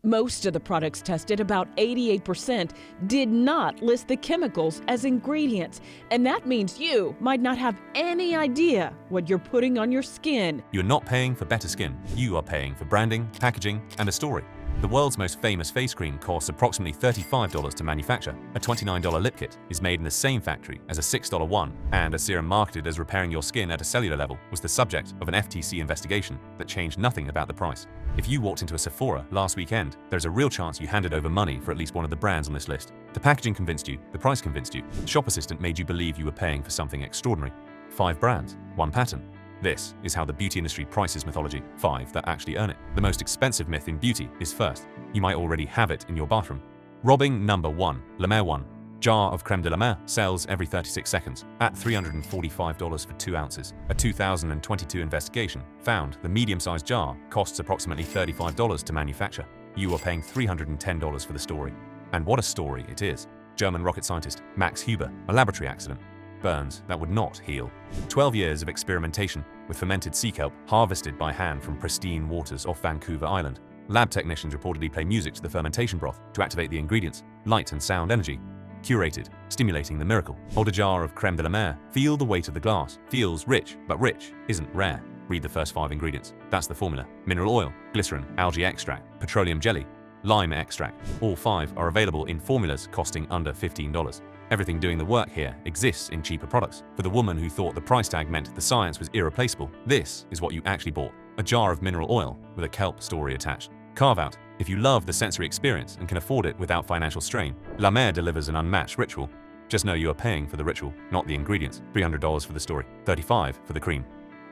Most of the products tested, about 88%, did not list the chemicals as ingredients, and that means you might not have any idea what you're putting on your skin. You're not paying for better skin. You are paying for branding, packaging, and a story. The world's most famous face cream costs approximately $35 to manufacture. A $29 lip kit is made in the same factory as a $6 one, and a serum marketed as repairing your skin at a cellular level was the subject of an FTC investigation that changed nothing about the price. If you walked into a Sephora last weekend, there's a real chance you handed over money for at least one of the brands on this list. The packaging convinced you, the price convinced you, the shop assistant made you believe you were paying for something extraordinary. 5 brands, 1 pattern. This is how the beauty industry prices mythology, 5 that actually earn it. The most expensive myth in beauty is first. You might already have it in your bathroom. Robbing number 1, La Mer 1. Jar of creme de la mer sells every 36 seconds at $345 for 2 ounces. A 2022 investigation found the medium-sized jar costs approximately $35 to manufacture. You are paying $310 for the story. And what a story it is. German rocket scientist Max Huber, a laboratory accident. Burns that would not heal. 12 years of experimentation with fermented sea kelp harvested by hand from pristine waters off Vancouver Island. Lab technicians reportedly play music to the fermentation broth to activate the ingredients, light and sound energy. Curated, stimulating the miracle. Hold a jar of creme de la mer, feel the weight of the glass. Feels rich, but rich isn't rare. Read the first 5 ingredients. That's the formula. Mineral oil, glycerin, algae extract, petroleum jelly, lime extract. All 5 are available in formulas costing under $15. Everything doing the work here exists in cheaper products. For the woman who thought the price tag meant the science was irreplaceable, this is what you actually bought. A jar of mineral oil with a kelp story attached. Carve out. If you love the sensory experience and can afford it without financial strain, La Mer delivers an unmatched ritual. Just know you are paying for the ritual, not the ingredients. $300 for the story, $35 for the cream.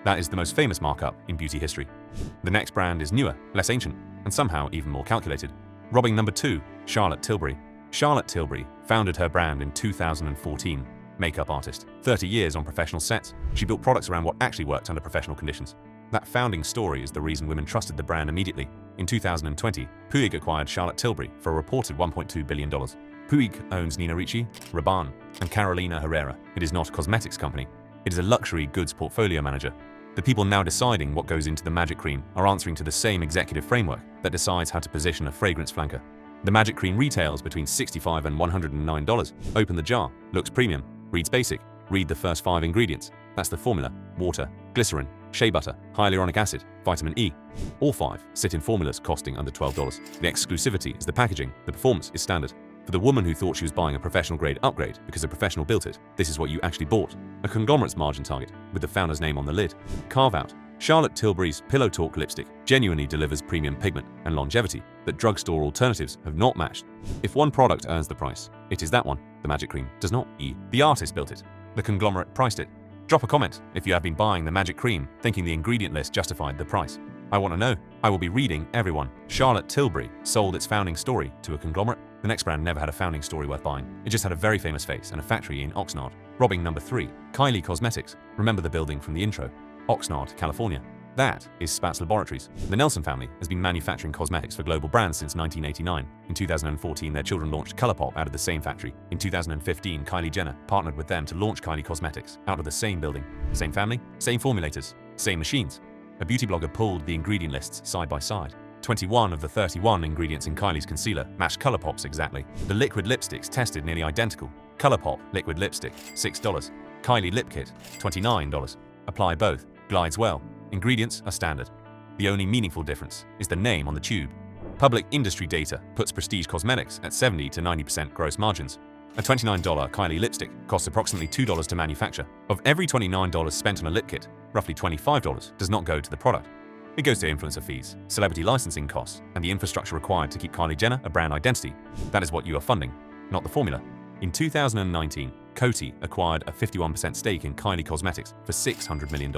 That is the most famous markup in beauty history. The next brand is newer, less ancient, and somehow even more calculated. Robbing number 2, Charlotte Tilbury. Charlotte Tilbury founded her brand in 2014. Makeup artist, 30 years on professional sets. She built products around what actually worked under professional conditions. That founding story is the reason women trusted the brand immediately. In 2020, Puig acquired Charlotte Tilbury for a reported $1.2 billion. Puig owns Nina Ricci, Rabanne, and Carolina Herrera. It is not a cosmetics company. It is a luxury goods portfolio manager. The people now deciding what goes into the magic cream are answering to the same executive framework that decides how to position a fragrance flanker. The magic cream retails between $65 and $109. Open the jar, looks premium, reads basic, read the first 5 ingredients. That's the formula: water, glycerin, shea butter, hyaluronic acid, vitamin E. All 5 sit in formulas costing under $12. The exclusivity is the packaging, the performance is standard. For the woman who thought she was buying a professional grade upgrade because a professional built it, this is what you actually bought. A conglomerate's margin target with the founder's name on the lid. Carve out. Charlotte Tilbury's Pillow Talk lipstick genuinely delivers premium pigment and longevity that drugstore alternatives have not matched. If one product earns the price, it is that one. The magic cream does not. The artist built it. The conglomerate priced it. Drop a comment if you have been buying the magic cream thinking the ingredient list justified the price. I want to know. I will be reading everyone. Charlotte Tilbury sold its founding story to a conglomerate. The next brand never had a founding story worth buying. It just had a very famous face and a factory in Oxnard. Robbing number 3, Kylie Cosmetics. Remember the building from the intro? Oxnard, California. That is Spatz Laboratories. The Nelson family has been manufacturing cosmetics for global brands since 1989. In 2014, their children launched ColourPop out of the same factory. In 2015, Kylie Jenner partnered with them to launch Kylie Cosmetics out of the same building. Same family, same formulators, same machines. A beauty blogger pulled the ingredient lists side by side. 21 of the 31 ingredients in Kylie's concealer matched ColourPop's exactly. The liquid lipsticks tested nearly identical. ColourPop liquid lipstick, $6. Kylie lip kit, $29. Apply both. Glides well. Ingredients are standard. The only meaningful difference is the name on the tube. Public industry data puts prestige cosmetics at 70 to 90% gross margins. A $29 Kylie lipstick costs approximately $2 to manufacture. Of every $29 spent on a lip kit, roughly $25 does not go to the product. It goes to influencer fees, celebrity licensing costs, and the infrastructure required to keep Kylie Jenner a brand identity. That is what you are funding, not the formula. In 2019, Coty acquired a 51% stake in Kylie Cosmetics for $600 million.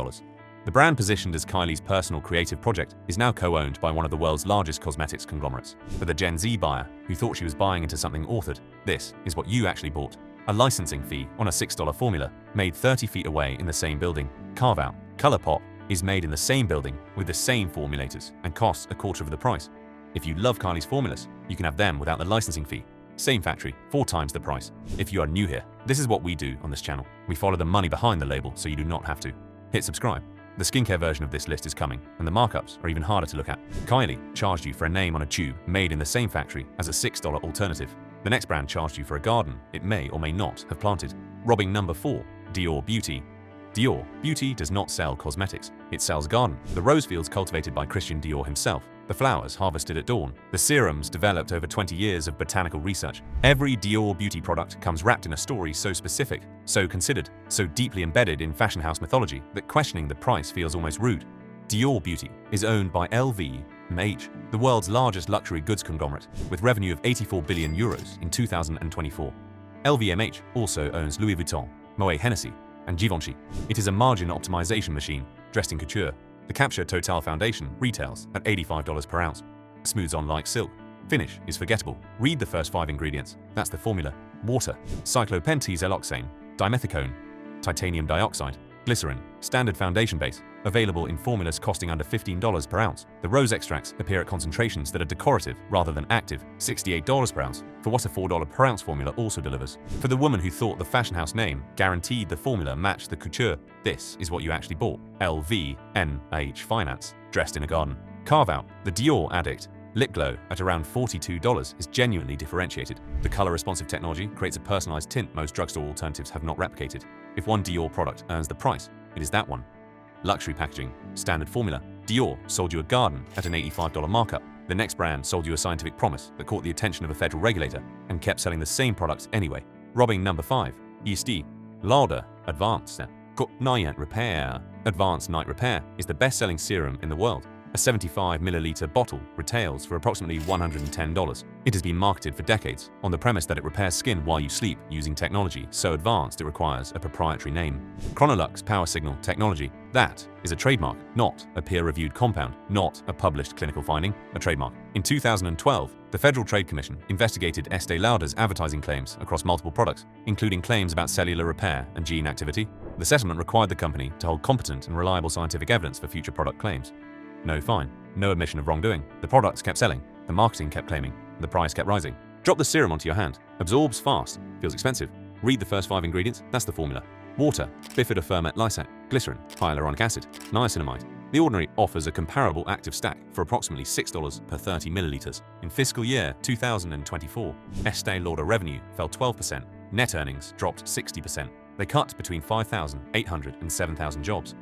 The brand, positioned as Kylie's personal creative project, is now co-owned by one of the world's largest cosmetics conglomerates. For the Gen Z buyer who thought she was buying into something authored, this is what you actually bought. A licensing fee on a $6 formula, made 30 feet away in the same building. Carve out. ColourPop is made in the same building with the same formulators and costs a quarter of the price. If you love Kylie's formulas, you can have them without the licensing fee. Same factory, 4 times the price. If you are new here, this is what we do on this channel. We follow the money behind the label so you do not have to. Hit subscribe. The skincare version of this list is coming, and the markups are even harder to look at. Kylie charged you for a name on a tube made in the same factory as a $6 alternative. The next brand charged you for a garden it may or may not have planted. Robbing number 4, Dior Beauty. Dior Beauty does not sell cosmetics, it sells garden. The rose fields cultivated by Christian Dior himself, the flowers harvested at dawn, the serums developed over 20 years of botanical research. Every Dior Beauty product comes wrapped in a story so specific, so considered, so deeply embedded in fashion house mythology that questioning the price feels almost rude. Dior Beauty is owned by LVMH, the world's largest luxury goods conglomerate, with revenue of 84 billion euros in 2024. LVMH also owns Louis Vuitton, Moet Hennessy, and Givenchy. It is a margin optimization machine dressed in couture. The Capture Total Foundation retails at $85 per ounce. Smooths on like silk. Finish is forgettable. Read the first 5 ingredients. That's the formula. Water, cyclopentesiloxane, dimethicone, titanium dioxide, glycerin, standard foundation base, available in formulas costing under $15 per ounce. The rose extracts appear at concentrations that are decorative rather than active, $68 per ounce, for what a $4 per ounce formula also delivers. For the woman who thought the fashion house name guaranteed the formula matched the couture, this is what you actually bought. LVMH Finance, dressed in a garden. Carve out, the Dior Addict. Lip glow at around $42 is genuinely differentiated. The color-responsive technology creates a personalized tint most drugstore alternatives have not replicated. If one Dior product earns the price, it is that one. Luxury packaging, standard formula. Dior sold you a garden at an $85 markup. The next brand sold you a scientific promise that caught the attention of a federal regulator and kept selling the same products anyway. Robbing number 5, Estée Lauder Advanced Night Repair. Advanced Night Repair is the best-selling serum in the world. A 75ml bottle retails for approximately $110. It has been marketed for decades on the premise that it repairs skin while you sleep using technology so advanced it requires a proprietary name. Chronolux Power Signal Technology. That is a trademark, not a peer-reviewed compound, not a published clinical finding, a trademark. In 2012, the Federal Trade Commission investigated Estée Lauder's advertising claims across multiple products, including claims about cellular repair and gene activity. The settlement required the company to hold competent and reliable scientific evidence for future product claims. No fine, no admission of wrongdoing. The products kept selling, the marketing kept claiming, the price kept rising. Drop the serum onto your hand. Absorbs fast, feels expensive. Read the first 5 ingredients, that's the formula. Water, bifidoburmet lysac, glycerin, hyaluronic acid, niacinamide. The Ordinary offers a comparable active stack for approximately $6 per 30 milliliters. In fiscal year 2024, Estée Lauder revenue fell 12%, net earnings dropped 60%. They cut between 5,800 and 7,000 jobs.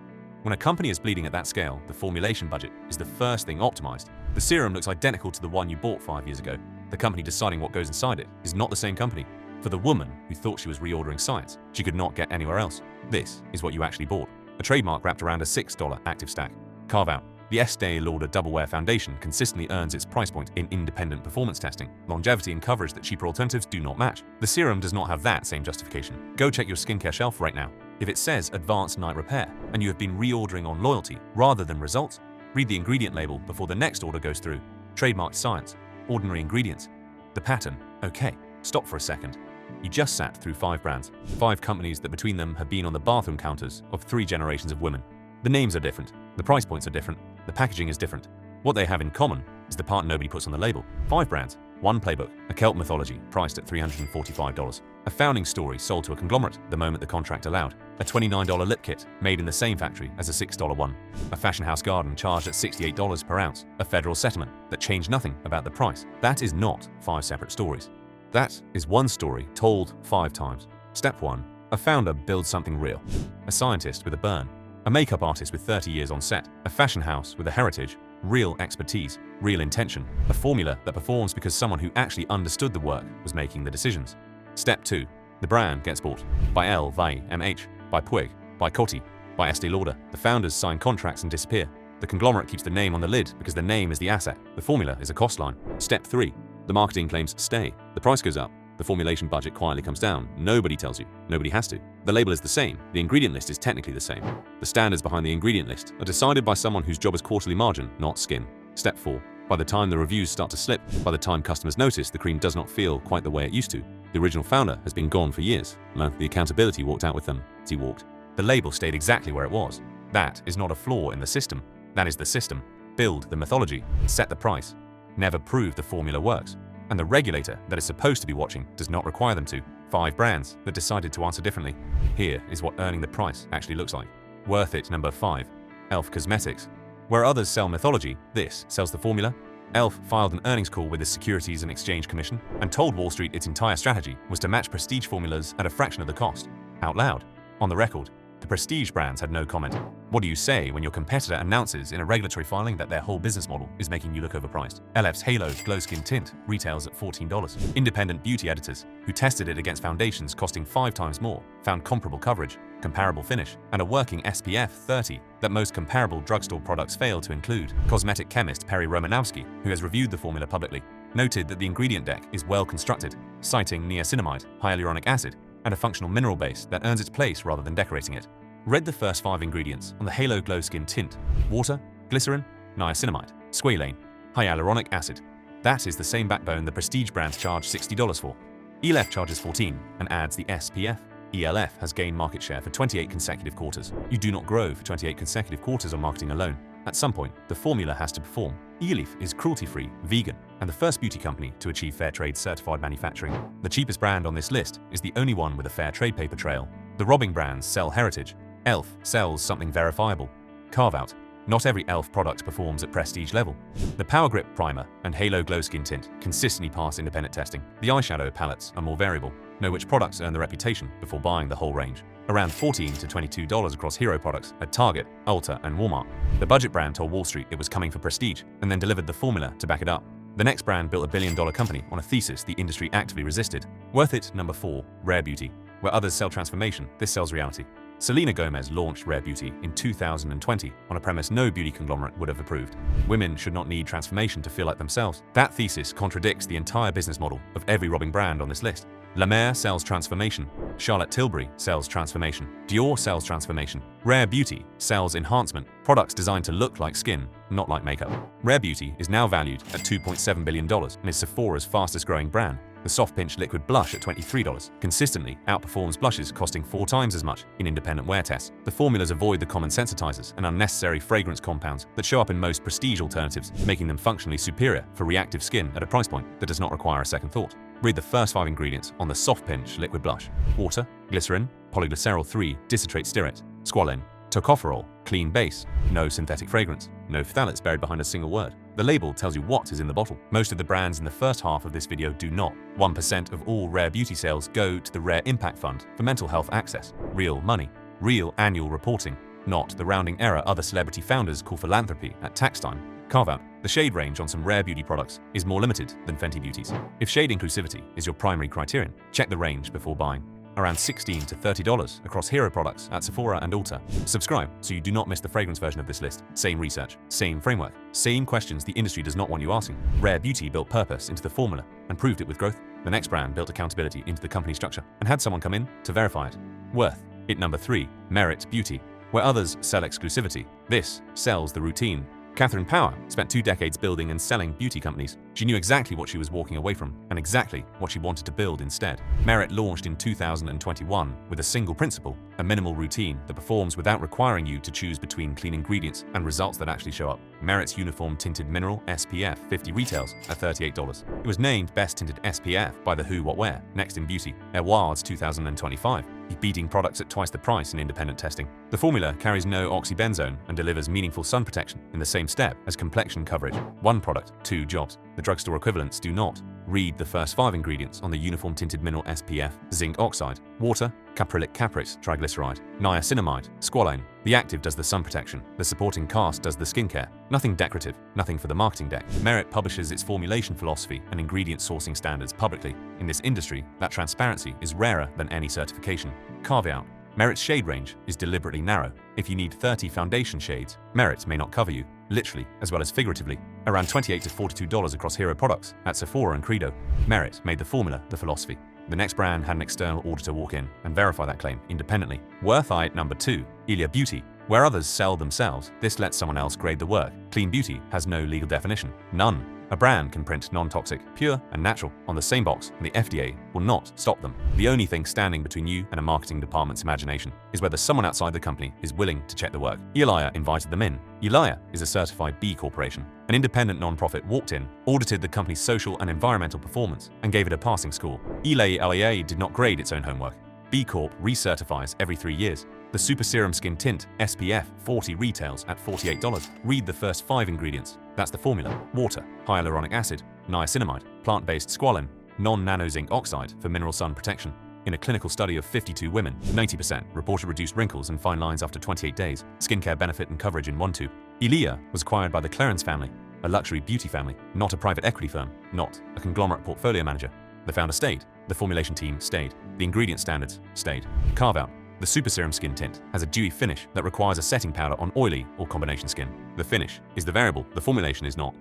When a company is bleeding at that scale, the formulation budget is the first thing optimized. The serum looks identical to the one you bought 5 years ago. The company deciding what goes inside it is not the same company. For the woman who thought she was reordering science, she could not get anywhere else. This is what you actually bought. A trademark wrapped around a $6 active stack. Carve out. The Estée Lauder Double Wear Foundation consistently earns its price point in independent performance testing, longevity and coverage that cheaper alternatives do not match. The serum does not have that same justification. Go check your skincare shelf right now. If it says Advanced Night Repair and you have been reordering on loyalty rather than results, read the ingredient label before the next order goes through. Trademarked science, ordinary ingredients. The pattern, okay, stop for a second. You just sat through 5 brands, 5 companies that between them have been on the bathroom counters of 3 generations of women. The names are different, the price points are different, the packaging is different. What they have in common is the part nobody puts on the label. 5 brands, 1 playbook, a Celt mythology priced at $345. A founding story sold to a conglomerate the moment the contract allowed. A $29 lip kit made in the same factory as a $6 one. A fashion house garden charged at $68 per ounce. A federal settlement that changed nothing about the price. That is not 5 separate stories. That is one story told 5 times. Step 1. A founder builds something real. A scientist with a burn. A makeup artist with 30 years on set. A fashion house with a heritage. Real expertise. Real intention. A formula that performs because someone who actually understood the work was making the decisions. Step 2. The brand gets bought. By LVMH, by Puig, by Coty, by Estée Lauder. The founders sign contracts and disappear. The conglomerate keeps the name on the lid because the name is the asset. The formula is a cost line. Step 3. The marketing claims stay. The price goes up. The formulation budget quietly comes down. Nobody tells you. Nobody has to. The label is the same. The ingredient list is technically the same. The standards behind the ingredient list are decided by someone whose job is quarterly margin, not skin. Step 4. By the time the reviews start to slip, by the time customers notice the cream does not feel quite the way it used to, the original founder has been gone for years, and the accountability walked out with them as he walked. The label stayed exactly where it was. That is not a flaw in the system. That is the system. Build the mythology, set the price. Never prove the formula works. And the regulator that is supposed to be watching does not require them to. 5 brands that decided to answer differently. Here is what earning the price actually looks like. Worth it number 5. E.L.F. Cosmetics. Where others sell mythology, this sells the formula. E.L.F. filed an earnings call with the Securities and Exchange Commission and told Wall Street its entire strategy was to match prestige formulas at a fraction of the cost. Out loud. On the record, the prestige brands had no comment. What do you say when your competitor announces in a regulatory filing that their whole business model is making you look overpriced? E.L.F.'s Halo Glow Skin Tint retails at $14. Independent beauty editors, who tested it against foundations costing 5 times more, found comparable coverage, comparable finish, and a working SPF 30 that most comparable drugstore products fail to include. Cosmetic chemist Perry Romanowski, who has reviewed the formula publicly, noted that the ingredient deck is well constructed, citing niacinamide, hyaluronic acid, and a functional mineral base that earns its place rather than decorating it. Read the first 5 ingredients on the Halo Glow Skin Tint: water, glycerin, niacinamide, squalane, hyaluronic acid. That is the same backbone the prestige brands charge $60 for. E.L.F. charges $14 and adds the SPF. E.L.F. has gained market share for 28 consecutive quarters. You do not grow for 28 consecutive quarters on marketing alone. At some point, the formula has to perform. E.L.F. is cruelty-free, vegan, and the first beauty company to achieve fair trade certified manufacturing. The cheapest brand on this list is the only one with a fair trade paper trail. The robbing brands sell heritage. E.L.F. sells something verifiable. Carve out. Not every E.L.F. product performs at prestige level. The Power Grip Primer and Halo Glow Skin Tint consistently pass independent testing. The eyeshadow palettes are more variable. Know which products earn the reputation before buying the whole range. Around $14 to $22 across hero products at Target, Ulta, and Walmart. The budget brand told Wall Street it was coming for prestige and then delivered the formula to back it up. The next brand built a billion-dollar company on a thesis the industry actively resisted. Worth it. Number 4, Rare Beauty. Where others sell transformation, this sells reality. Selena Gomez launched Rare Beauty in 2020 on a premise no beauty conglomerate would have approved. Women should not need transformation to feel like themselves. That thesis contradicts the entire business model of every robbing brand on this list. La Mer sells transformation. Charlotte Tilbury sells transformation. Dior sells transformation. Rare Beauty sells enhancement, products designed to look like skin, not like makeup. Rare Beauty is now valued at $2.7 billion and is Sephora's fastest growing brand. The Soft Pinch Liquid Blush at $23 consistently outperforms blushes costing 4 times as much in independent wear tests. The formulas avoid the common sensitizers and unnecessary fragrance compounds that show up in most prestige alternatives, making them functionally superior for reactive skin at a price point that does not require a second thought. Read the first 5 ingredients on the Soft Pinch Liquid Blush: water, glycerin, polyglycerol 3 dicitrate stearate, squalane, tocopherol, clean base, no synthetic fragrance, no phthalates buried behind a single word. The label tells you what is in the bottle. Most of the brands in the first half of this video do not. 1% of all Rare Beauty sales go to the Rare Impact Fund for mental health access. Real money. Real annual reporting. Not the rounding error other celebrity founders call philanthropy at tax time. Carve out. The shade range on some Rare Beauty products is more limited than Fenty Beauty's. If shade inclusivity is your primary criterion, check the range before buying. Around $16 to $30 across hero products at Sephora and Ulta. Subscribe so you do not miss the fragrance version of this list. Same research, same framework, same questions the industry does not want you asking. Rare Beauty built purpose into the formula and proved it with growth. The next brand built accountability into the company structure and had someone come in to verify it. Worth it. Number 3, Merit Beauty. Where others sell exclusivity, this sells the routine. Catherine Power spent 2 decades building and selling beauty companies. She knew exactly what she was walking away from and exactly what she wanted to build instead. Merit launched in 2021 with a single principle, a minimal routine that performs without requiring you to choose between clean ingredients and results that actually show up. Merit's Uniform Tinted Mineral SPF 50 retails at $38. It was named Best Tinted SPF by the Who What Wear, next in beauty, Awards 2025. Beating products at twice the price in independent testing. The formula carries no oxybenzone and delivers meaningful sun protection in the same step as complexion coverage. 1 product, 2 jobs. The drugstore equivalents do not. Read the first 5 ingredients on the Uniform Tinted Mineral SPF: zinc oxide, water, caprylic capryx triglyceride, niacinamide, squalane. The active does the sun protection, the supporting cast does the skincare. Nothing decorative, nothing for the marketing deck. Merit publishes its formulation philosophy and ingredient sourcing standards publicly. In this industry, that transparency is rarer than any certification. Carve out. Merit's shade range is deliberately narrow. If you need 30 foundation shades, Merit may not cover you, literally as well as figuratively. Around $28 to $42 across hero products at Sephora and Credo. Merit made the formula the philosophy. The next brand had an external auditor walk in and verify that claim independently. Worth it. Number 2, Ilia Beauty. Where others sell themselves, this lets someone else grade the work. Clean beauty has no legal definition. None. A brand can print non-toxic, pure, and natural on the same box, and the FDA will not stop them. The only thing standing between you and a marketing department's imagination is whether someone outside the company is willing to check the work. Ilia invited them in. Ilia is a certified B Corporation. An independent non-profit walked in, audited the company's social and environmental performance, and gave it a passing score. Ilia did not grade its own homework. B Corp recertifies every 3 years. The Super Serum Skin Tint SPF 40 retails at $48. Read the first 5 ingredients. That's the formula: water, hyaluronic acid, niacinamide, plant-based squalene, non-nano zinc oxide for mineral sun protection. In a clinical study of 52 women, 90% reported reduced wrinkles and fine lines after 28 days. Skincare benefit and coverage in one tube. Ilia was acquired by the Clarence family, a luxury beauty family, not a private equity firm, not a conglomerate portfolio manager. The founder stayed. The formulation team stayed. The ingredient standards stayed. Carve-out. The Super Serum Skin Tint has a dewy finish that requires a setting powder on oily or combination skin. The finish is the variable, the formulation is not.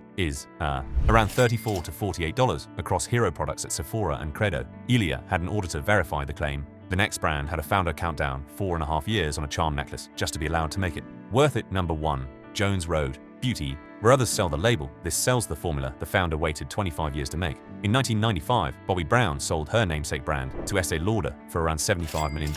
Around $34 to $48 across hero products at Sephora and Credo. Ilia had an auditor verify the claim. The next brand had a founder countdown 4.5 years on a charm necklace just to be allowed to make it. Worth it. Number 1. Jones Road Beauty. Where others sell the label, this sells the formula the founder waited 25 years to make. In 1995, Bobbi Brown sold her namesake brand to Estée Lauder for around $75 million.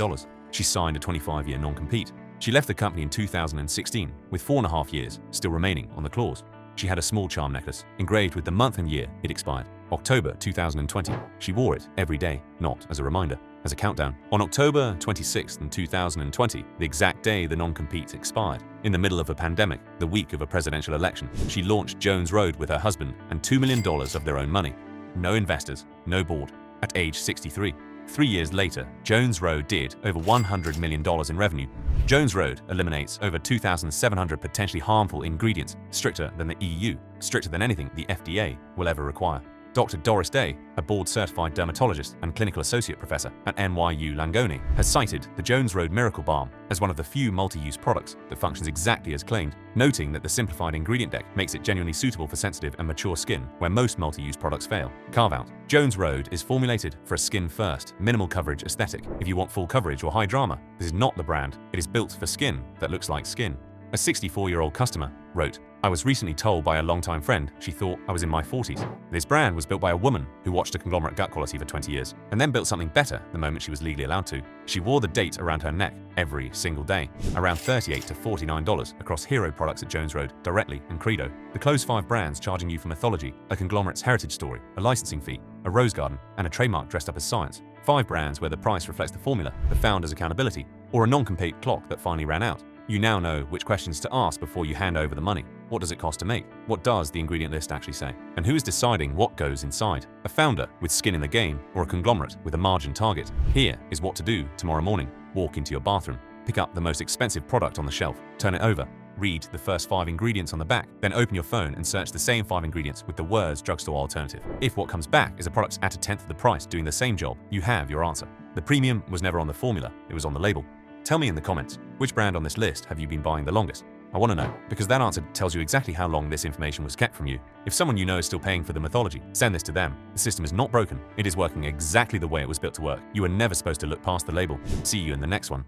She signed a 25-year non-compete. She left the company in 2016, with 4.5 years still remaining on the clause. She had a small charm necklace, engraved with the month and year it expired. October 2020. She wore it every day, not as a reminder, as a countdown. On October 26, 2020, the exact day the non-compete expired, in the middle of a pandemic, the week of a presidential election, she launched Jones Road with her husband and $2 million of their own money. No investors, no board. At age 63. 3 years later, Jones Road did over $100 million in revenue. Jones Road eliminates over 2,700 potentially harmful ingredients, stricter than the EU, stricter than anything the FDA will ever require. Dr. Doris Day, a board-certified dermatologist and clinical associate professor at NYU Langone, has cited the Jones Road Miracle Balm as one of the few multi-use products that functions exactly as claimed, noting that the simplified ingredient deck makes it genuinely suitable for sensitive and mature skin, where most multi-use products fail. Carve-out. Jones Road is formulated for a skin-first, minimal coverage aesthetic. If you want full coverage or high drama, this is not the brand. It is built for skin that looks like skin. A 64-year-old customer wrote, "I was recently told by a longtime friend she thought I was in my 40s. This brand was built by a woman who watched a conglomerate gut quality for 20 years and then built something better the moment she was legally allowed to. She wore the date around her neck every single day. Around $38 to $49 across hero products at Jones Road, directly and Credo. The close 5 brands charging you for mythology, a conglomerate's heritage story, a licensing fee, a rose garden, and a trademark dressed up as science. 5 brands where the price reflects the formula, the founder's accountability, or a non-compete clock that finally ran out. You now know which questions to ask before you hand over the money. What does it cost to make? What does the ingredient list actually say? And who is deciding what goes inside? A founder with skin in the game or a conglomerate with a margin target? Here is what to do tomorrow morning. Walk into your bathroom, pick up the most expensive product on the shelf, turn it over, read the first 5 ingredients on the back, then open your phone and search the same 5 ingredients with the words drugstore alternative. If what comes back is a product at 1/10 of the price doing the same job, you have your answer. The premium was never on the formula, it was on the label. Tell me in the comments, which brand on this list have you been buying the longest? I want to know, because that answer tells you exactly how long this information was kept from you. If someone you know is still paying for the mythology, send this to them. The system is not broken. It is working exactly the way it was built to work. You were never supposed to look past the label. See you in the next one.